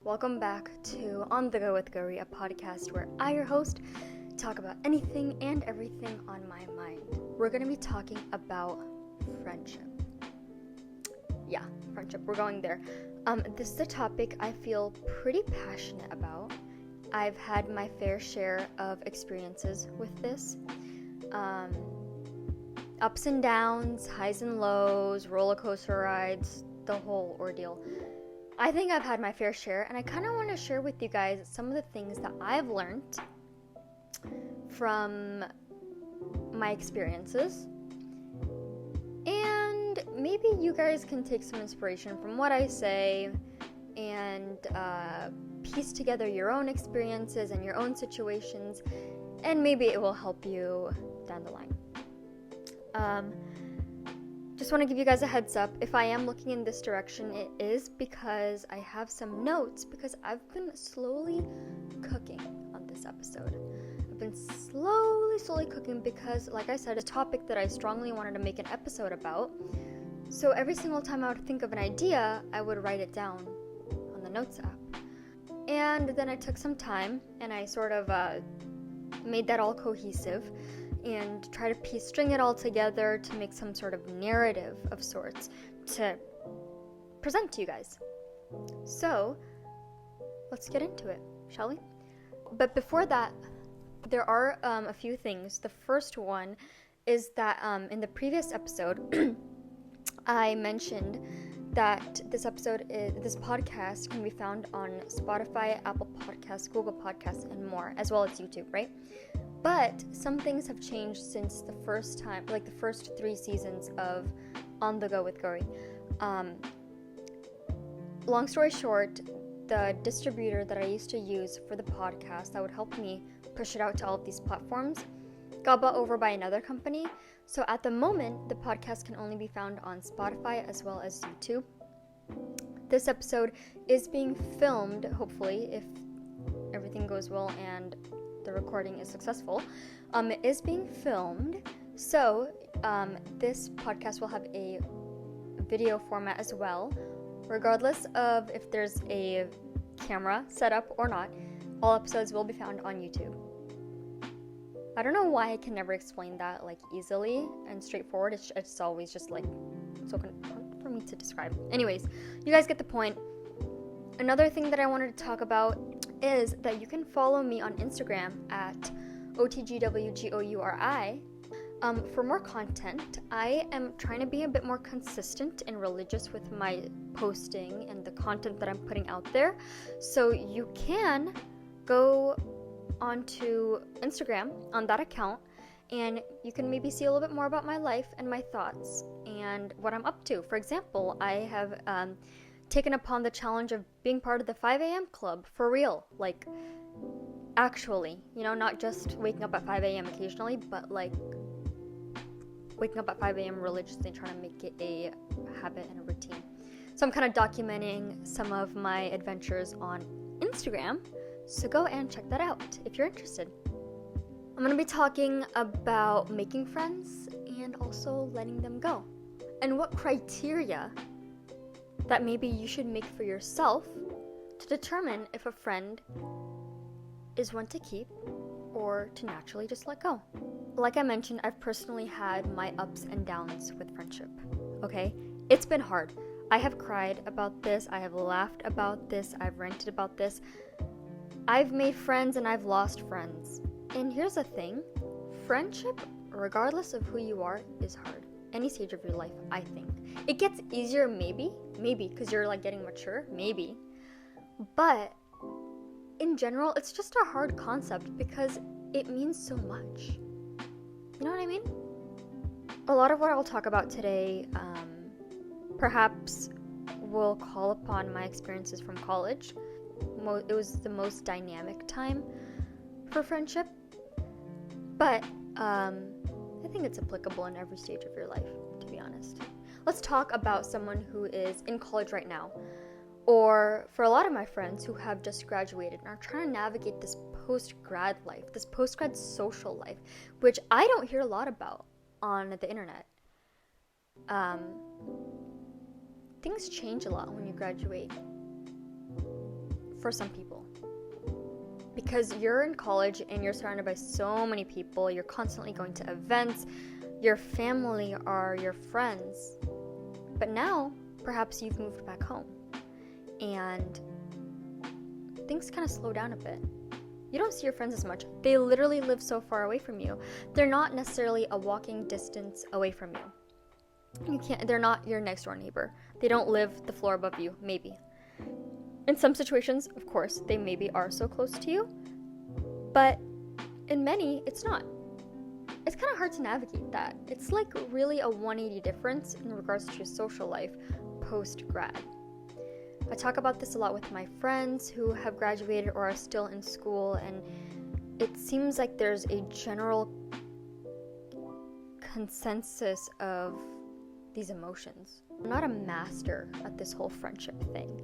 welcome back to On the Go with Guri, a podcast where I, your host, talk about anything and everything on my mind. We're going to be talking about friendship. Yeah, friendship, we're going there. This is a topic I feel pretty passionate about. I've had my fair share of experiences with this. Ups and downs, highs and lows, roller coaster rides, the whole ordeal. I think I've had my fair share, and I kind of want to share with you guys some of the things that I've learned from my experiences. And maybe you guys can take some inspiration from what I say and piece together your own experiences and your own situations, and maybe it will help you down the line. Just want to give you guys a heads up. If I am looking in this direction, it is because I have some notes, because I've been slowly cooking on this episode. I've been slowly cooking because, like I said, it's a topic that I strongly wanted to make an episode about. So every single time I would think of an idea, I would write it down on the notes app. And then I took some time and I sort of made that all cohesive and try to string it all together to make some sort of narrative of sorts to present to you guys. So, let's get into it, shall we? But before that, there are a few things. The first one is that in the previous episode, I mentioned that this podcast can be found on Spotify, Apple Podcasts, Google Podcasts, and more, as well as YouTube, right? But some things have changed since the first 3 seasons of On the Go with Guri. Long story short, the distributor that I used to use for the podcast that would help me push it out to all of these platforms got bought over by another company. So at the moment, the podcast can only be found on Spotify as well as YouTube. This episode is being filmed, hopefully, if everything goes well and the recording is successful. It is being filmed, so this podcast will have a video format as well. Regardless of if there's a camera set up or not, all episodes will be found on YouTube. I don't know why I can never explain that easily and straightforward. It's always just so hard for me to describe. Anyways, you guys get the point. Another thing that I wanted to talk about is that you can follow me on Instagram at OTGWG for more content. I am trying to be a bit more consistent and religious with my posting and the content that I'm putting out there. So you can go onto Instagram on that account, and you can maybe see a little bit more about my life and my thoughts and what I'm up to. For example, I have taken upon the challenge of being part of the 5 a.m. club, for real, actually, not just waking up at 5 a.m. occasionally, but waking up at 5 a.m. religiously, trying to make it a habit and a routine. So I'm kind of documenting some of my adventures on Instagram, so go and check that out if you're interested. I'm going to be talking about making friends and also letting them go, and what criteria that maybe you should make for yourself to determine if a friend is one to keep or to naturally just let go. Like I mentioned, I've personally had my ups and downs with friendship, okay? It's been hard. I have cried about this, I have laughed about this, I've ranted about this. I've made friends and I've lost friends. And here's the thing, friendship, regardless of who you are, is hard. Any stage of your life, I think. It gets easier, maybe, because you're getting mature, maybe. But in general, it's just a hard concept because it means so much. You know what I mean? A lot of what I'll talk about today, perhaps will call upon my experiences from college. It was the most dynamic time for friendship, but I think it's applicable in every stage of your life, to be honest. Let's talk about someone who is in college right now, or for a lot of my friends who have just graduated and are trying to navigate this post-grad life, this post-grad social life, which I don't hear a lot about on the internet. Things change a lot when you graduate for some people. Because you're in college and you're surrounded by so many people, you're constantly going to events, your family are your friends. But now, perhaps you've moved back home and things kind of slow down a bit. You don't see your friends as much. They literally live so far away from you. They're not necessarily a walking distance away from you. They're not your next door neighbor. They don't live the floor above you, maybe. In some situations, of course, they maybe are so close to you, but in many, it's not. It's kind of hard to navigate that. It's like really a 180 difference in regards to your social life post-grad. I talk about this a lot with my friends who have graduated or are still in school, and it seems like there's a general consensus of these emotions. I'm not a master at this whole friendship thing.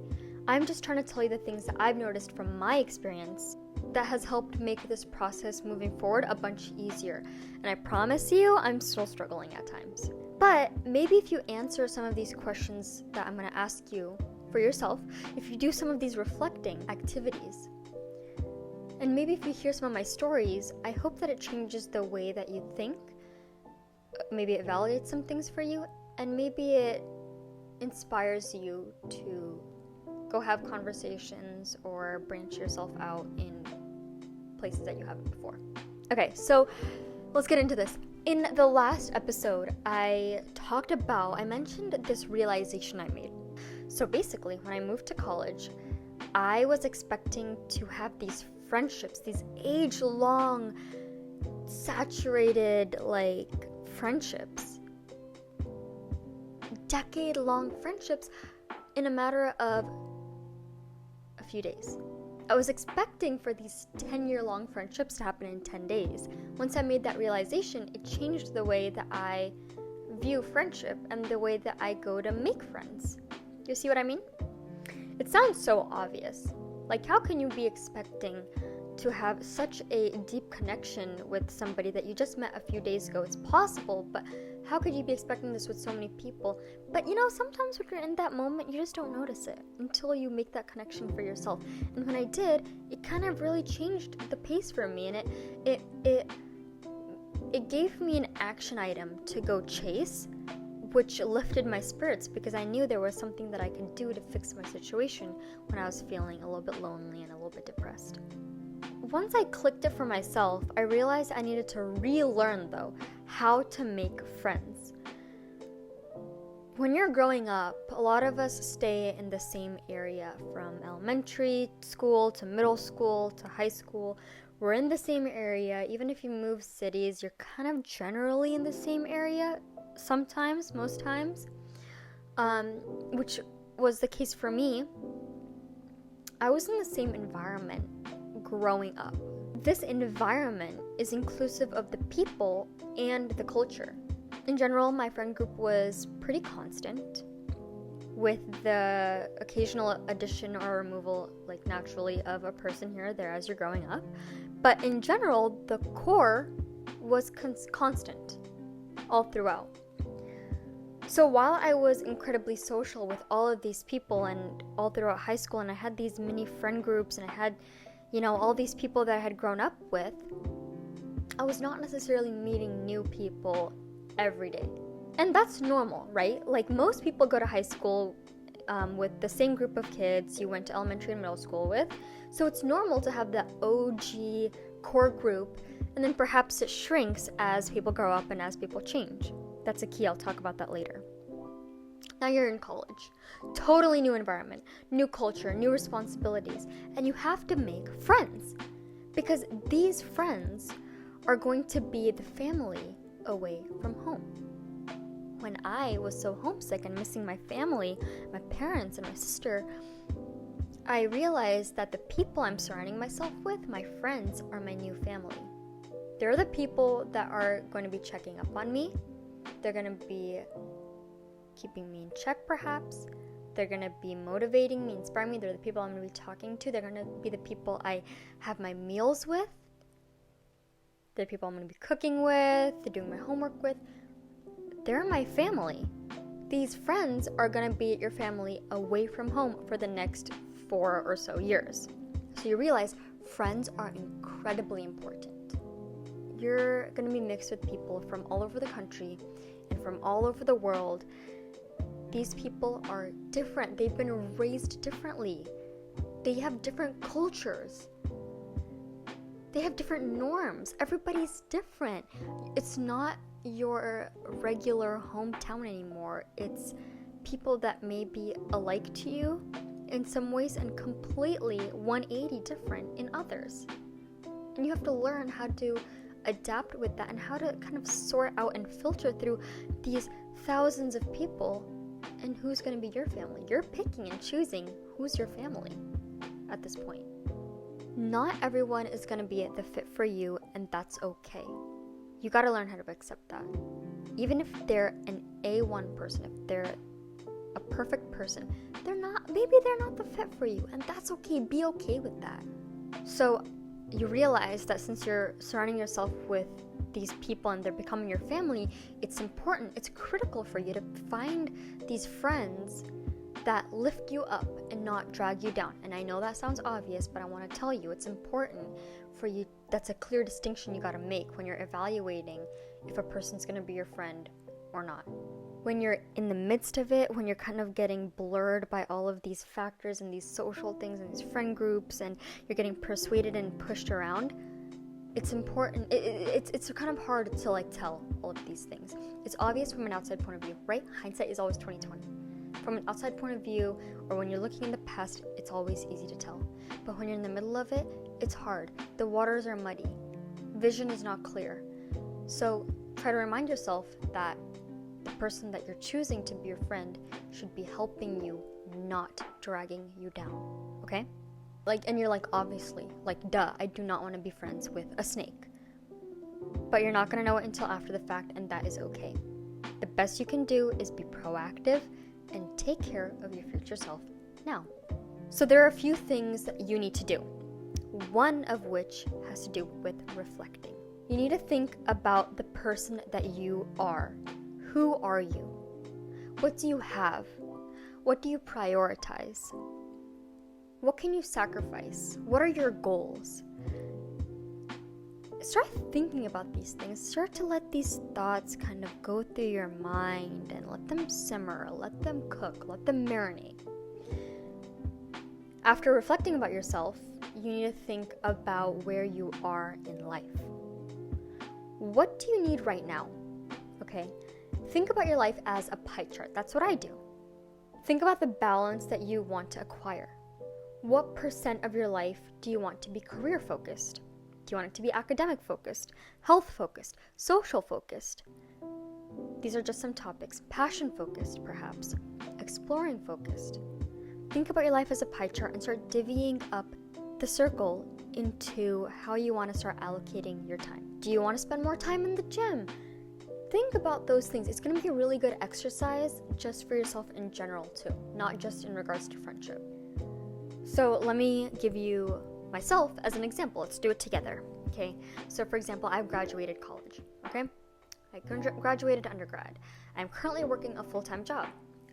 I'm just trying to tell you the things that I've noticed from my experience that has helped make this process moving forward a bunch easier. And I promise you, I'm still struggling at times. But maybe if you answer some of these questions that I'm going to ask you for yourself, if you do some of these reflecting activities, and maybe if you hear some of my stories, I hope that it changes the way that you think. Maybe it validates some things for you, and maybe it inspires you to go have conversations or branch yourself out in places that you haven't before. Okay, so let's get into this. In the last episode, I mentioned this realization I made. So basically, when I moved to college, I was expecting to have these friendships, these age-long, saturated, friendships, decade-long friendships in a matter of a few days. I was expecting for these 10-year-long friendships to happen in 10 days. Once I made that realization, it changed the way that I view friendship and the way that I go to make friends. You see what I mean? It sounds so obvious. How can you be expecting to have such a deep connection with somebody that you just met a few days ago? It's possible, but how could you be expecting this with so many people? But sometimes when you're in that moment, you just don't notice it until you make that connection for yourself. And when I did, it kind of really changed the pace for me, and it gave me an action item to go chase, which lifted my spirits because I knew there was something that I could do to fix my situation when I was feeling a little bit lonely and a little bit depressed. Once I clicked it for myself, I realized I needed to relearn, though, how to make friends. When you're growing up, a lot of us stay in the same area from elementary school to middle school to high school. We're in the same area. Even if you move cities, you're kind of generally in the same area. Sometimes, most times, which was the case for me. I was in the same environment growing up. This environment is inclusive of the people and the culture. In general, my friend group was pretty constant, with the occasional addition or removal, naturally, of a person here or there as you're growing up. But in general, the core was constant all throughout. So while I was incredibly social with all of these people and all throughout high school, and I had these mini friend groups, and I had, all these people that I had grown up with, I was not necessarily meeting new people every day. And that's normal, right? Most people go to high school with the same group of kids you went to elementary and middle school with. So it's normal to have that OG core group, and then perhaps it shrinks as people grow up and as people change. That's a key. I'll talk about that later. Now you're in college. Totally new environment, new culture, new responsibilities, and you have to make friends because these friends are going to be the family away from home. When I was so homesick and missing my family, my parents and my sister, I realized that the people I'm surrounding myself with, my friends, are my new family. They're the people that are going to be checking up on me. They're going to be keeping me in check, perhaps. They're going to be motivating me, inspiring me. They're the people I'm going to be talking to. They're going to be the people I have my meals with. They're the people I'm going to be cooking with, they're doing my homework with. They're my family. These friends are going to be your family away from home for the next 4 or so years. So you realize friends are incredibly important. You're going to be mixed with people from all over the country and from all over the world. These people are different. They've been raised differently. They have different cultures. They have different norms. Everybody's different. It's not your regular hometown anymore. It's people that may be alike to you in some ways and completely 180 different in others. And you have to learn how to adapt with that and how to kind of sort out and filter through these thousands of people and who's going to be your family. You're picking and choosing who's your family at this point. Not everyone is going to be the fit for you, and that's okay. You got to learn how to accept that. Even if they're an A1 person, if they're a perfect person, maybe they're not the fit for you, and that's okay. Be okay with that. So you realize that since you're surrounding yourself with these people and they're becoming your family, it's important, it's critical for you to find these friends that lift you up and not drag you down. And I know that sounds obvious, but I want to tell you it's important for you. That's a clear distinction you got to make when you're evaluating if a person's going to be your friend or not. When you're in the midst of it, when you're kind of getting blurred by all of these factors and these social things and these friend groups, and you're getting persuaded and pushed around, it's important. It's kind of hard to tell all of these things. It's obvious from an outside point of view, right? Hindsight is always 20/20. From an outside point of view, or when you're looking in the past, it's always easy to tell. But when you're in the middle of it, it's hard. The waters are muddy. Vision is not clear. So try to remind yourself that the person that you're choosing to be your friend should be helping you, not dragging you down, okay? And you're obviously, duh, I do not want to be friends with a snake. But you're not going to know it until after the fact, and that is okay. The best you can do is be proactive and take care of your future self now. So there are a few things that you need to do, one of which has to do with reflecting. You need to think about the person that you are. Who are you? What do you have? What do you prioritize? What can you sacrifice? What are your goals? Start thinking about these things. Start to let these thoughts kind of go through your mind and let them simmer, let them cook, let them marinate. After reflecting about yourself, you need to think about where you are in life. What do you need right now? Okay? Think about your life as a pie chart. That's what I do. Think about the balance that you want to acquire. What % of your life do you want to be career focused? Do you want it to be academic focused, health focused, social focused? These are just some topics. Passion focused, perhaps. Exploring focused. Think about your life as a pie chart and start divvying up the circle into how you want to start allocating your time. Do you want to spend more time in the gym? Think about those things. It's going to be a really good exercise just for yourself in general too, not just in regards to friendship. So let me give you myself as an example. Let's do it together, okay? So for example, I've graduated college, okay? I graduated undergrad. I'm currently working a full-time job.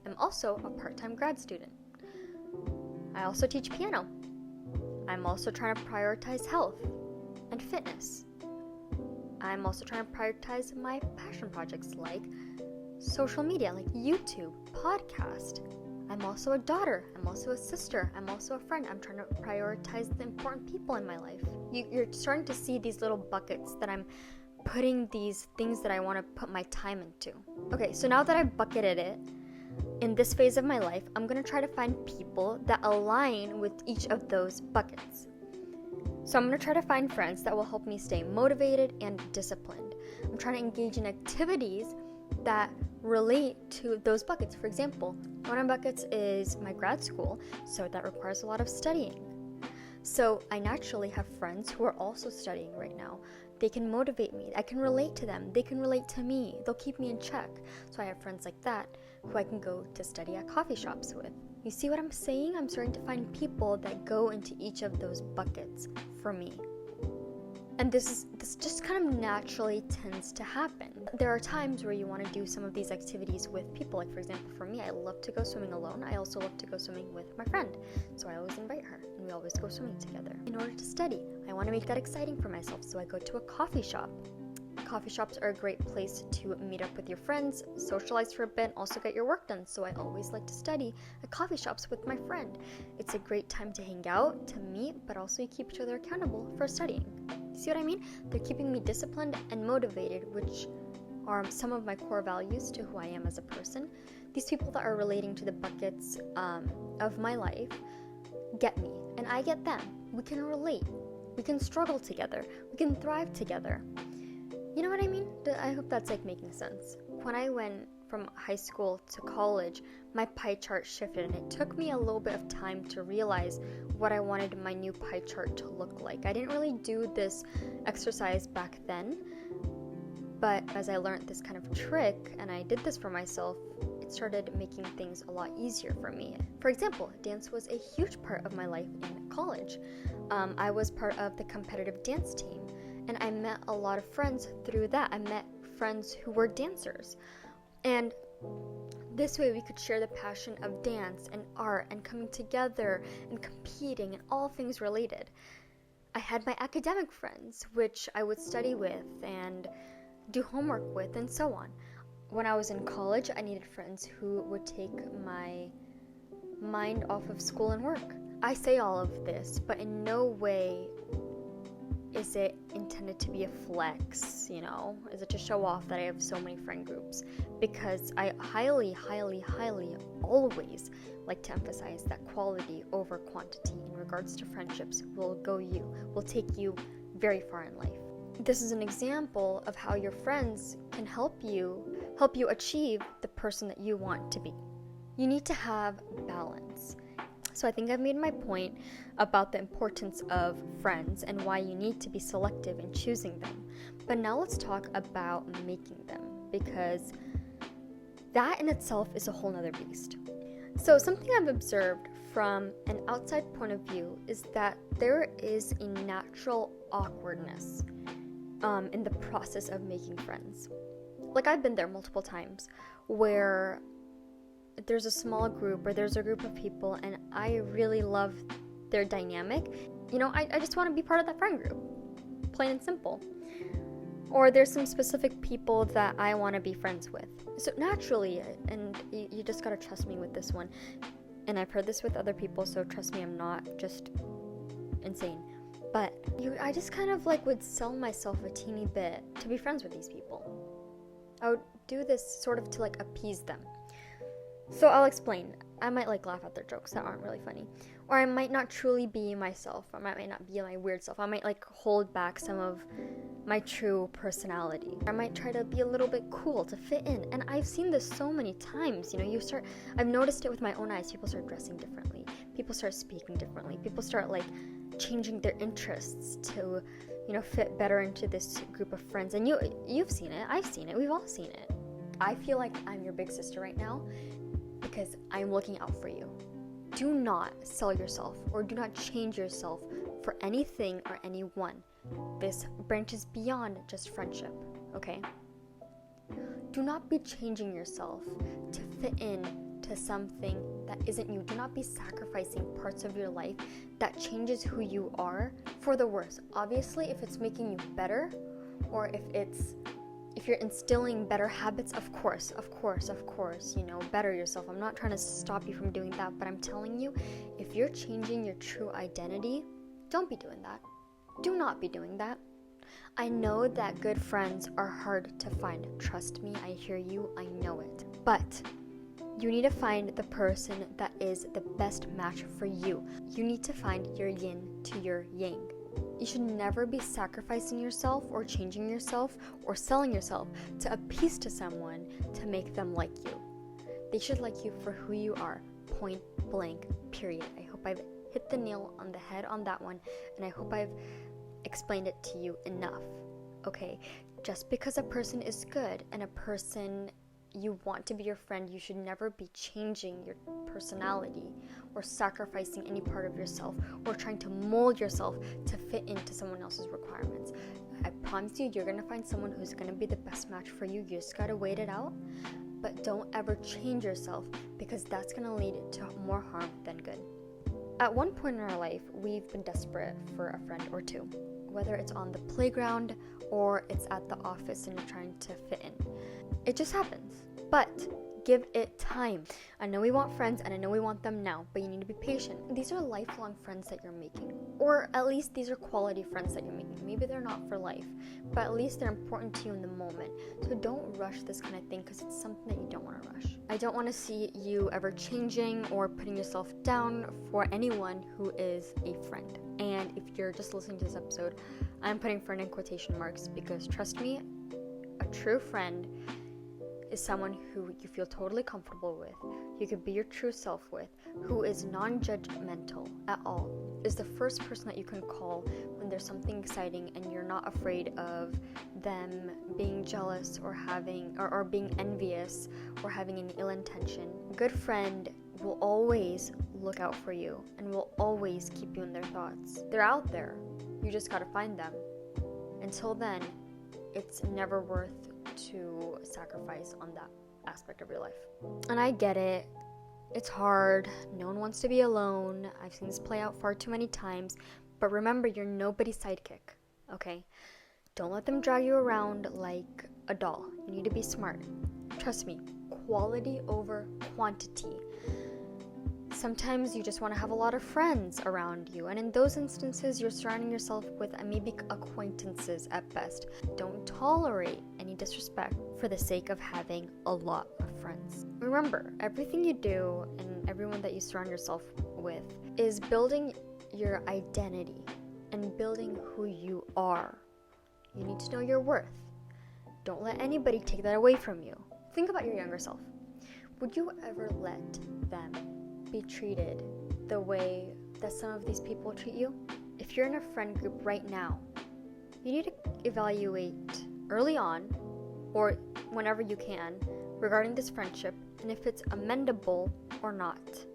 I'm also a part-time grad student. I also teach piano. I'm also trying to prioritize health and fitness. I'm also trying to prioritize my passion projects like social media, like YouTube, podcast. I'm also a daughter. I'm also a sister. I'm also a friend. I'm trying to prioritize the important people in my life. You're starting to see these little buckets that I'm putting these things that I want to put my time into. Okay, so now that I've bucketed it, in this phase of my life, I'm going to try to find people that align with each of those buckets. So I'm going to try to find friends that will help me stay motivated and disciplined. I'm trying to engage in activities that relate to those buckets. For example, one of my buckets is my grad school, so that requires a lot of studying. So I naturally have friends who are also studying right now. They can motivate me. I can relate to them. They can relate to me. They'll keep me in check. So I have friends like that who I can go to study at coffee shops with. You see what I'm saying? I'm starting to find people that go into each of those buckets for me. And this just kind of naturally tends to happen. There are times where you want to do some of these activities with people. Like, for example, for me, I love to go swimming alone. I also love to go swimming with my friend. So I always invite her, and we always go swimming together. In order to study, I want to make that exciting for myself, so I go to a coffee shop. Coffee shops are a great place to meet up with your friends, socialize for a bit, also get your work done. So I always like to study at coffee shops with my friend. It's a great time to hang out, to meet, but also you keep each other accountable for studying. See what I mean? They're keeping me disciplined and motivated, which are some of my core values to who I am as a person. These people that are relating to the buckets of my life get me, and I get them. We can relate. We can struggle together. We can thrive together. You know what I mean? I hope that's making sense. When I went from high school to college, my pie chart shifted, and it took me a little bit of time to realize what I wanted my new pie chart to look like. I didn't really do this exercise back then, but as I learned this kind of trick and I did this for myself, it started making things a lot easier for me. For example, dance was a huge part of my life in college. I was part of the competitive dance team, and I met a lot of friends through that. I met friends who were dancers. And this way we could share the passion of dance and art and coming together and competing and all things related. I had my academic friends, which I would study with and do homework with and so on. When I was in college, I needed friends who would take my mind off of school and work. I say all of this, but in no way is it intended to be a flex, you know? Is it to show off that I have so many friend groups? Because I highly always like to emphasize that quality over quantity in regards to friendships will take you very far in life. This is an example of how your friends can help you achieve the person that you want to be. You need to have balance. So I think I've made my point about the importance of friends and why you need to be selective in choosing them. But now let's talk about making them, because that in itself is a whole nother beast. So something I've observed from an outside point of view is that there is a natural awkwardness in the process of making friends. Like, I've been there multiple times where there's a small group or there's a group of people and I really love their dynamic. You know, I just want to be part of that friend group, plain and simple. Or there's some specific people that I want to be friends with. So naturally, and you just gotta trust me with this one, and I've heard this with other people, so trust me, I'm not just insane. But I just kind of would sell myself a teeny bit to be friends with these people. I would do this sort of to appease them. So I'll explain. I might laugh at their jokes that aren't really funny. Or I might not truly be myself. I might not be my weird self. I might hold back some of my true personality. I might try to be a little bit cool to fit in. And I've seen this so many times. I've noticed it with my own eyes. People start dressing differently. People start speaking differently. People start changing their interests to, fit better into this group of friends. And you've seen it. I've seen it. We've all seen it. I feel like I'm your big sister right now because I'm looking out for you. Do not sell yourself or do not change yourself for anything or anyone. This branches beyond just friendship, okay? Do not be changing yourself to fit in to something that isn't you. Do not be sacrificing parts of your life that changes who you are for the worse. Obviously, if it's making you better, or if you're instilling better habits, of course, better yourself. I'm not trying to stop you from doing that, but I'm telling you, if you're changing your true identity, don't be doing that. Do not be doing that. I know that good friends are hard to find. Trust me, I hear you, I know it. But you need to find the person that is the best match for you. You need to find your yin to your yang. You should never be sacrificing yourself or changing yourself or selling yourself to appease to someone to make them like you. They should like you for who you are, point blank, period. I hope I've hit the nail on the head on that one, and I hope I've explained it to you enough, okay? Just because a person is good and a person you want to be your friend, you should never be changing your personality or sacrificing any part of yourself or trying to mold yourself to fit into someone else's requirements. I promise you, you're going to find someone who's going to be the best match for you. You just got to wait it out. But don't ever change yourself, because that's going to lead to more harm than good. At one point in our life, we've been desperate for a friend or two, whether it's on the playground or it's at the office and you're trying to fit in. It just happens, but give it time. I know we want friends and I know we want them now, but you need to be patient. These are lifelong friends that you're making, or at least these are quality friends that you're making. Maybe they're not for life, but at least they're important to you in the moment. So don't rush this kind of thing, because it's something that you don't want to rush. I don't want to see you ever changing or putting yourself down for anyone who is a friend. And if you're just listening to this episode, I'm putting friend in quotation marks, because trust me, a true friend is someone who you feel totally comfortable with, you could be your true self with, who is non-judgmental at all, is the first person that you can call when there's something exciting and you're not afraid of them being jealous or being envious or having an ill intention. A good friend will always look out for you and will always keep you in their thoughts. They're out there. You just gotta find them. Until then, it's never worth to sacrifice on that aspect of your life. And I get it. It's hard. No one wants to be alone. I've seen this play out far too many times. But remember, you're nobody's sidekick, okay? Don't let them drag you around like a doll. You need to be smart. Trust me, quality over quantity. Sometimes you just want to have a lot of friends around you, and in those instances, you're surrounding yourself with maybe acquaintances at best. Don't tolerate any disrespect for the sake of having a lot of friends. Remember, everything you do and everyone that you surround yourself with is building your identity and building who you are. You need to know your worth. Don't let anybody take that away from you. Think about your younger self. Would you ever let them be treated the way that some of these people treat you? If you're in a friend group right now, you need to evaluate early on or whenever you can regarding this friendship and if it's amendable or not.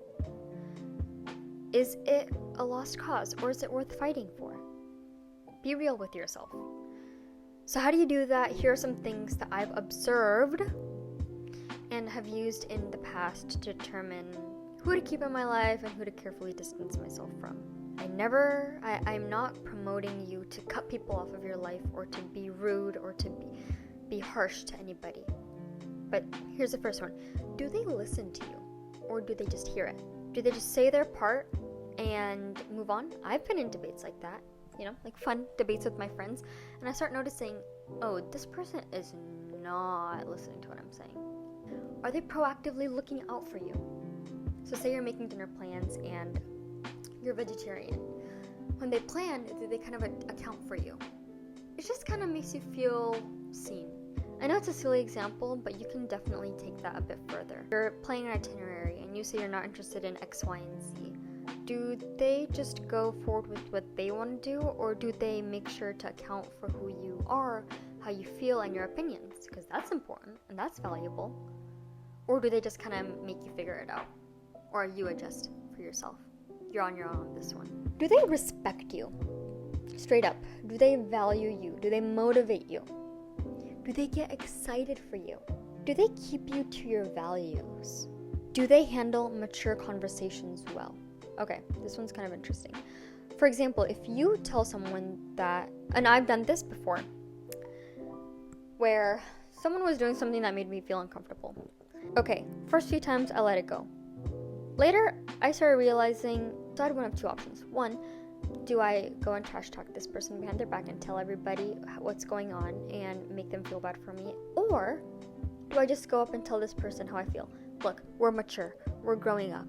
Is it a lost cause, or is it worth fighting for? Be real with yourself. So how do you do that? Here are some things that I've observed and have used in the past to determine who to keep in my life and who to carefully distance myself from. I'm not promoting you to cut people off of your life or to be rude or to be harsh to anybody. But here's the first one. Do they listen to you, or do they just hear it? Do they just say their part and move on? I've been in debates like that, like fun debates with my friends, and I start noticing, oh, this person is not listening to what I'm saying. Are they proactively looking out for you? So say you're making dinner plans and you're vegetarian. When they plan, do they kind of account for you? It just kind of makes you feel seen. I know it's a silly example, but you can definitely take that a bit further. You're planning an itinerary and you say you're not interested in X, Y, and Z. Do they just go forward with what they want to do, or do they make sure to account for who you are, how you feel, and your opinions? Because that's important and that's valuable. Or do they just kind of make you figure it out? Or you adjust for yourself? You're on your own on this one. Do they respect you? Straight up. Do they value you? Do they motivate you? Do they get excited for you? Do they keep you to your values? Do they handle mature conversations well? Okay, this one's kind of interesting. For example, if you tell someone that, and I've done this before, where someone was doing something that made me feel uncomfortable. Okay, first few times I let it go. Later, I started realizing, so I had one of two options. One, do I go and trash talk this person behind their back and tell everybody what's going on and make them feel bad for me? Or do I just go up and tell this person how I feel? Look, we're mature. We're growing up.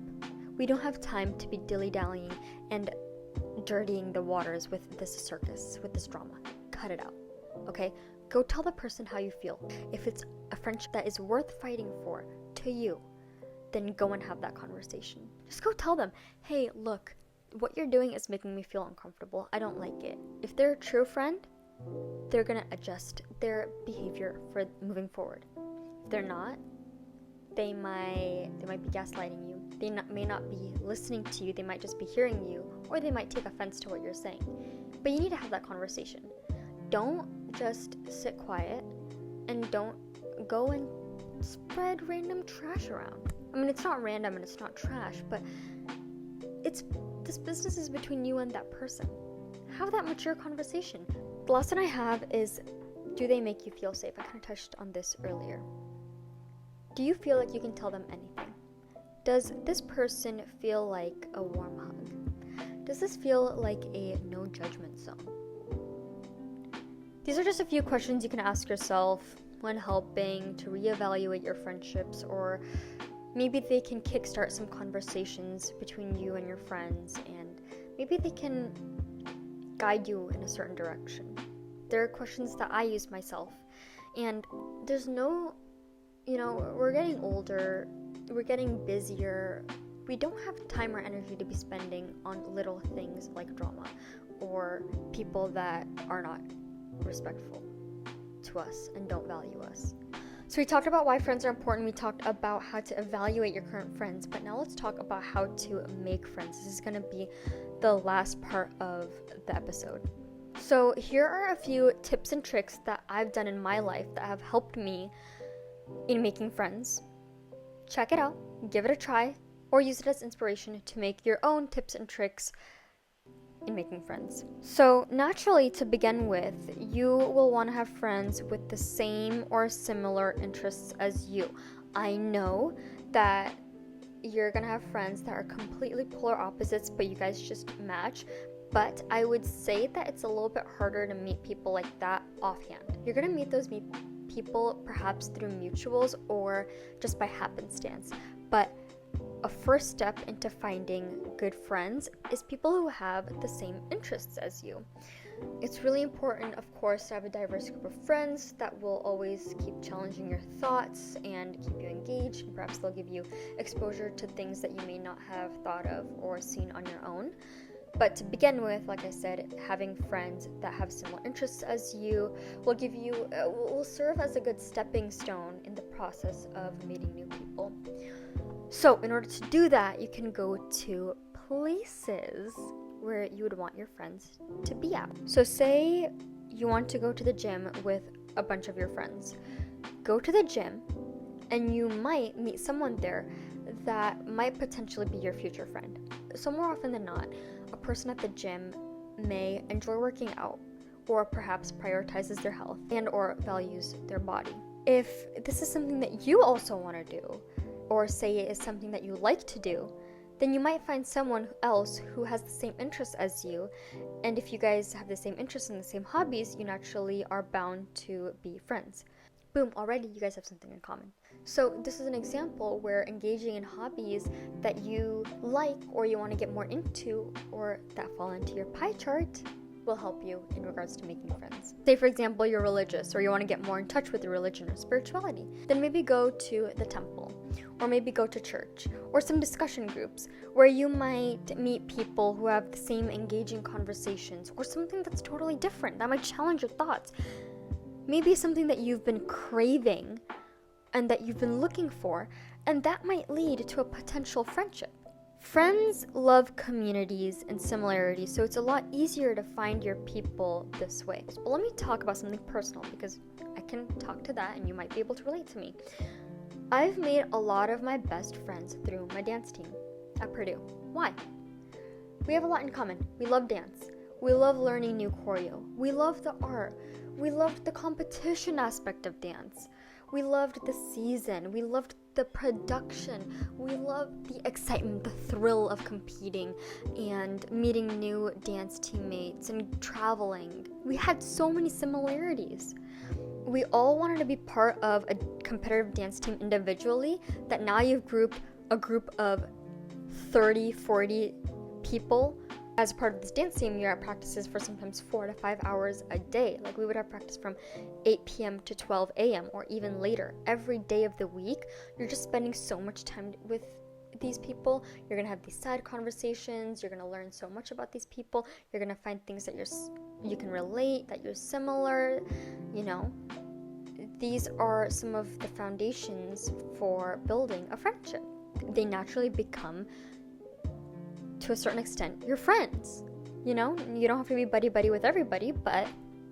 We don't have time to be dilly-dallying and dirtying the waters with this circus, with this drama. Cut it out, okay? Go tell the person how you feel. If it's a friendship that is worth fighting for to you, then go and have that conversation. Just go tell them, hey, look, what you're doing is making me feel uncomfortable. I don't like it. If they're a true friend, they're gonna adjust their behavior for moving forward. If they're not, They might be gaslighting you. They may not be listening to you. They might just be hearing you, or they might take offense to what you're saying. But you need to have that conversation. Don't just sit quiet, and don't go and spread random trash around. I mean, it's not random and it's not trash, but this business is between you and that person. Have that mature conversation. The last one I have is, do they make you feel safe? I kind of touched on this earlier. Do you feel like you can tell them anything? Does this person feel like a warm hug? Does this feel like a no judgment zone? These are just a few questions you can ask yourself when helping to reevaluate your friendships, or maybe they can kickstart some conversations between you and your friends, and maybe they can guide you in a certain direction. There are questions that I use myself, and there's no, we're getting older, we're getting busier, we don't have time or energy to be spending on little things like drama or people that are not respectful to us and don't value us. So we talked about why friends are important. We talked about how to evaluate your current friends, but now let's talk about how to make friends. This is going to be the last part of the episode. So here are a few tips and tricks that I've done in my life that have helped me in making friends. Check it out, give it a try, or use it as inspiration to make your own tips and tricks in making friends. So naturally, to begin with, you will want to have friends with the same or similar interests as you. I know that you're gonna have friends that are completely polar opposites, but you guys just match. But I would say that it's a little bit harder to meet people like that offhand. You're gonna meet those people perhaps through mutuals or just by happenstance. But a first step into finding good friends is people who have the same interests as you. It's really important, of course, to have a diverse group of friends that will always keep challenging your thoughts and keep you engaged, and perhaps they'll give you exposure to things that you may not have thought of or seen on your own. But to begin with, like I said, having friends that have similar interests as you will serve as a good stepping stone in the process of meeting new people. So in order to do that, you can go to places where you would want your friends to be at. So say you want to go to the gym with a bunch of your friends. Go to the gym, and you might meet someone there that might potentially be your future friend. So more often than not, a person at the gym may enjoy working out, or perhaps prioritizes their health and or values their body. If this is something that you also want to do, or say it is something that you like to do, then you might find someone else who has the same interests as you, and if you guys have the same interests and the same hobbies, you naturally are bound to be friends. Boom, already you guys have something in common. So this is an example where engaging in hobbies that you like or you want to get more into, or that fall into your pie chart, will help you in regards to making friends. Say for example, you're religious, or you want to get more in touch with your religion or spirituality, then maybe go to the temple, or maybe go to church, or some discussion groups where you might meet people who have the same engaging conversations, or something that's totally different that might challenge your thoughts. Maybe something that you've been craving and that you've been looking for, and that might lead to a potential friendship. Friends love communities and similarities, so it's a lot easier to find your people this way. But let me talk about something personal, because I can talk to that and you might be able to relate to me. I've made a lot of my best friends through my dance team at Purdue. Why? We have a lot in common. We love dance. We love learning new choreo. We love the art. We loved the competition aspect of dance. We loved the season. We loved the production. We loved the excitement, the thrill of competing and meeting new dance teammates and traveling. We had so many similarities. We all wanted to be part of a competitive dance team individually, that now you've grouped a group of 30, 40 people. As part of this dance team, you're at practices for sometimes 4 to 5 hours a day. Like we would have practice from 8 p.m. to 12 a.m. or even later. Every day of the week, you're just spending so much time with these people. You're going to have these side conversations. You're going to learn so much about these people. You're going to find things that you can relate, that you're similar, These are some of the foundations for building a friendship. They naturally become, to a certain extent, your friends. You know, you don't have to be buddy-buddy with everybody, but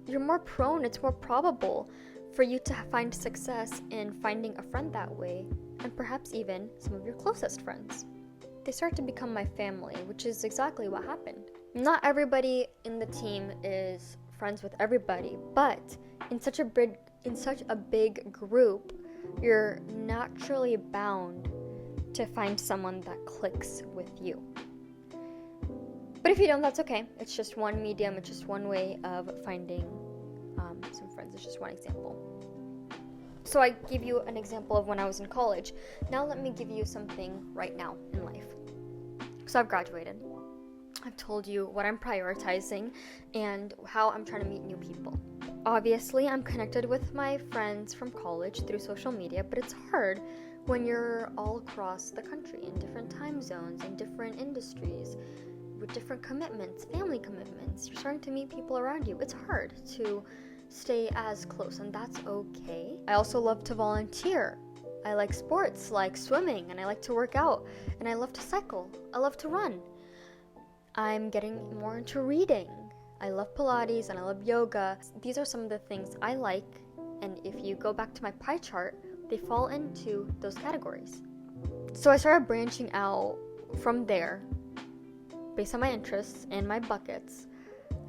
you're more prone, it's more probable for you to find success in finding a friend that way, and perhaps even some of your closest friends. They start to become my family, which is exactly what happened. Not everybody in the team is friends with everybody, but in such a big group, you're naturally bound to find someone that clicks with you. But if you don't, that's okay. It's just one medium, it's just one way of finding some friends. It's just one example. So I give you an example of when I was in college. Now let me give you something right now in life. So I've graduated. I've told you what I'm prioritizing and how I'm trying to meet new people. Obviously, I'm connected with my friends from college through social media, but it's hard when you're all across the country in different time zones, in different industries, with different commitments, family commitments. You're starting to meet people around you. It's hard to stay as close, and that's okay. I also love to volunteer. I like sports like swimming, and I like to work out, and I love to cycle. I love to run. I'm getting more into reading. I love Pilates and I love yoga. These are some of the things I like, and if you go back to my pie chart, they fall into those categories. So I started branching out from there based on my interests and my buckets,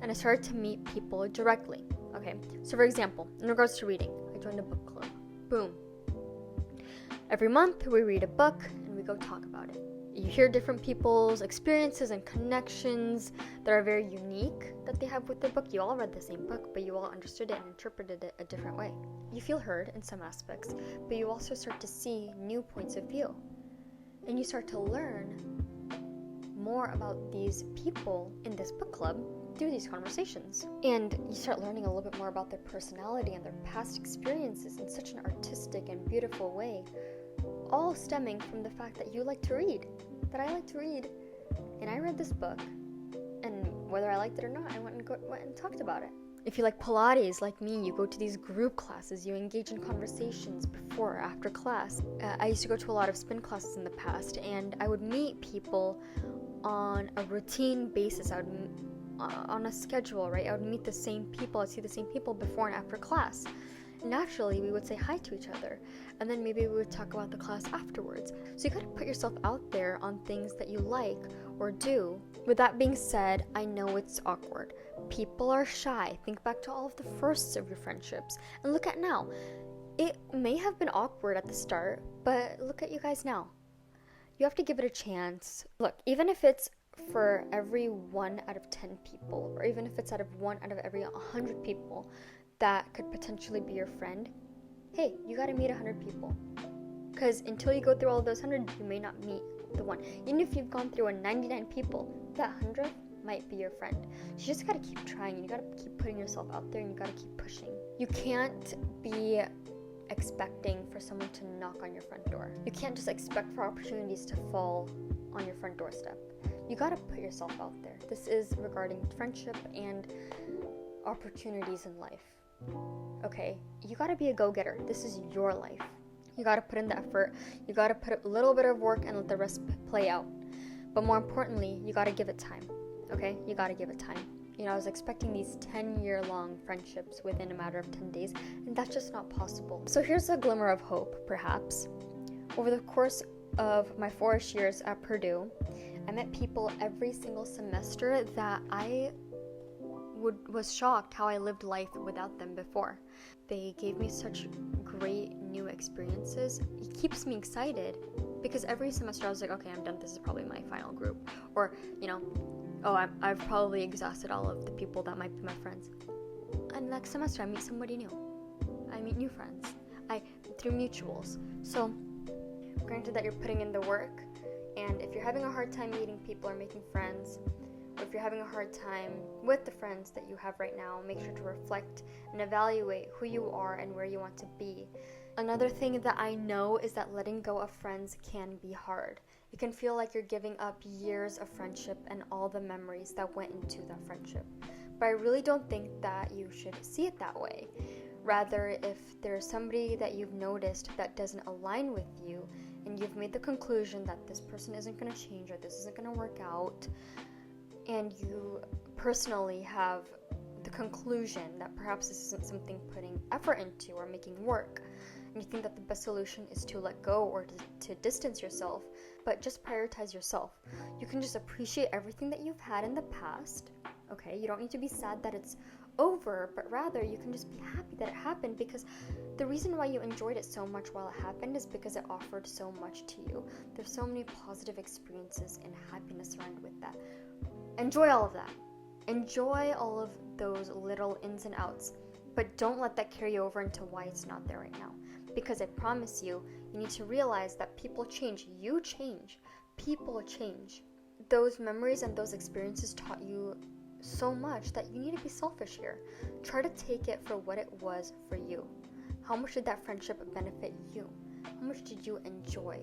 and I started to meet people directly. Okay, so for example, in regards to reading, I joined a book club. Boom. Every month we read a book and we go talk about it. You hear different people's experiences and connections that are very unique that they have with the book. You all read the same book, but you all understood it and interpreted it a different way. You feel heard in some aspects, but you also start to see new points of view. And you start to learn more about these people in this book club through these conversations. And you start learning a little bit more about their personality and their past experiences in such an artistic and beautiful way, all stemming from the fact that you like to read, that I like to read, and I read this book, and whether I liked it or not, I went and talked about it. If you like Pilates, like me, you go to these group classes, you engage in conversations before or after class. I used to go to a lot of spin classes in the past, and I would meet people on a routine basis. I would on a schedule, right? I would meet the same people, I'd see the same people before and after class. Naturally, we would say hi to each other, and then maybe we would talk about the class afterwards. So you gotta put yourself out there on things that you like or do. With that being said, I know it's awkward. People are shy. Think back to all of the firsts of your friendships, and look at now. It may have been awkward at the start, but look at you guys now. You have to give it a chance. Look, even if it's for every 1 out of 10 people, or even if it's out of 1 out of every 100 people that could potentially be your friend, hey, you gotta meet 100 people. Because until you go through all of those 100, you may not meet the one. Even if you've gone through a 99 people, that 100 might be your friend. You just gotta keep trying, you gotta keep putting yourself out there, and you gotta keep pushing. You can't be expecting for someone to knock on your front door. You can't just expect for opportunities to fall on your front doorstep. You gotta put yourself out there. This is regarding friendship and opportunities in life. Okay, you gotta be a go-getter. This is your life. You gotta put in the effort. You gotta put a little bit of work and let the rest play out. But more importantly, you gotta give it time. Okay, you gotta give it time. You know, I was expecting these 10-year-long friendships within a matter of 10 days, and that's just not possible. So here's a glimmer of hope, perhaps. Over the course of my 4-ish years at Purdue, I met people every single semester that I was shocked how I lived life without them before. They gave me such great new experiences. It keeps me excited because every semester I was like, okay, I'm done. This is probably my final group. Or, you know, I've probably exhausted all of the people that might be my friends. And next semester I meet somebody new. I meet new friends. Through mutuals. So, granted that you're putting in the work, and if you're having a hard time meeting people or making friends, or if you're having a hard time with the friends that you have right now, make sure to reflect and evaluate who you are and where you want to be. Another thing that I know is that letting go of friends can be hard. It can feel like you're giving up years of friendship and all the memories that went into that friendship. But I really don't think that you should see it that way. Rather, if there's somebody that you've noticed that doesn't align with you, and you've made the conclusion that this person isn't going to change or this isn't going to work out, and you personally have the conclusion that perhaps this isn't something putting effort into or making work, and you think that the best solution is to let go or to distance yourself, but just prioritize yourself. You can just appreciate everything that you've had in the past, okay? You don't need to be sad that it's over, but rather you can just be happy that it happened, because the reason why you enjoyed it so much while it happened is because it offered so much to you. There's so many positive experiences and happiness surrounded with that. Enjoy all of that. Enjoy all of those little ins and outs, but don't let that carry over into why it's not there right now, because I promise you, you need to realize that people change. You change. People change. Those memories and those experiences taught you so much that you need to be selfish here. Try to take it for what it was for you. How much did that friendship benefit you? How much did you enjoy?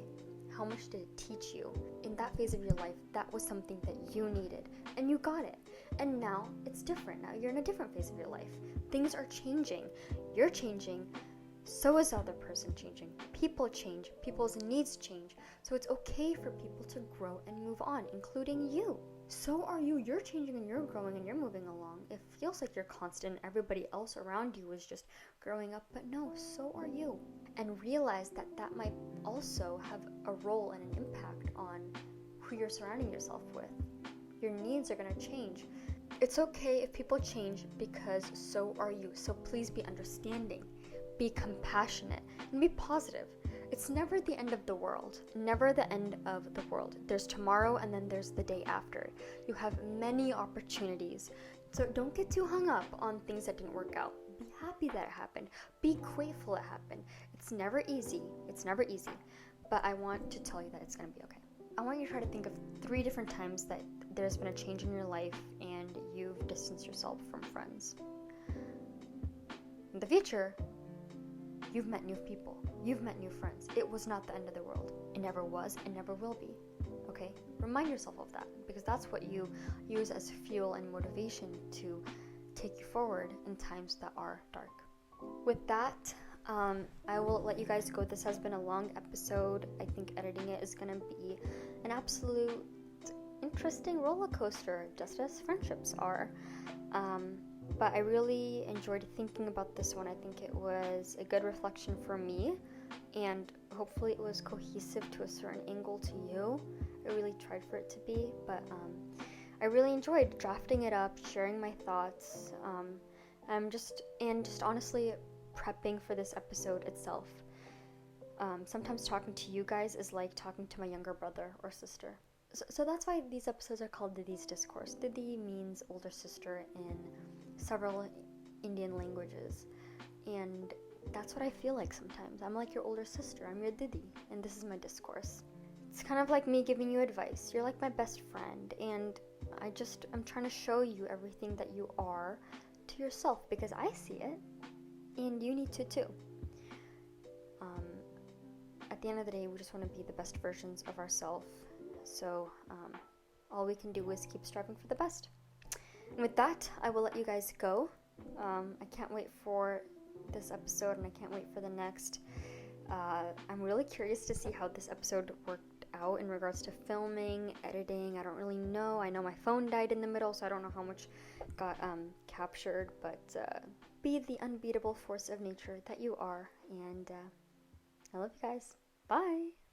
How much did it teach you? In that phase of your life, that was something that you needed, and you got it. And now it's different. Now you're in a different phase of your life. Things are changing. You're changing. So is the other person changing. People change. People's needs change. So it's okay for people to grow and move on, including you. So are you. You're changing and you're growing and you're moving along. It feels like you're constant. Everybody else around you is just growing up, but no, so are you. And realize that that might also have a role and an impact on who you're surrounding yourself with. Your needs are going to change. It's okay if people change, because so are you. So please be understanding, be compassionate, and be positive. It's never the end of the world. Never the end of the world. There's tomorrow and then there's the day after. You have many opportunities. So don't get too hung up on things that didn't work out. Be happy that it happened. Be grateful it happened. It's never easy. It's never easy. But I want to tell you that it's going to be okay. I want you to try to think of 3 different times that there's been a change in your life and you've distanced yourself from friends. In the future, you've met new people. You've met new friends. It was not the end of the world. It never was and never will be. Okay? Remind yourself of that, because that's what you use as fuel and motivation to take you forward in times that are dark. With that, I will let you guys go. This has been a long episode. I think editing it is going to be an absolute interesting roller coaster, just as friendships are. But I really enjoyed thinking about this one. I think it was a good reflection for me, and hopefully it was cohesive to a certain angle to you. I really tried for it to be, but I really enjoyed drafting it up, sharing my thoughts, just honestly prepping for this episode itself. Sometimes talking to you guys is like talking to my younger brother or sister. So that's why these episodes are called Didi's Discourse. Didi means older sister in several Indian languages. And that's what I feel like sometimes. I'm like your older sister. I'm your Didi. And this is my discourse. It's kind of like me giving you advice. You're like my best friend. And I'm trying to show you everything that you are to yourself, because I see it. And you need to too. At the end of the day, we just want to be the best versions of ourselves. So all we can do is keep striving for the best. And with that, I will let you guys go. I can't wait for this episode, and I can't wait for the next. I'm really curious to see how this episode worked out in regards to filming, editing. I don't really know. I know my phone died in the middle, so I don't know how much got captured. But be the unbeatable force of nature that you are. And I love you guys. Bye!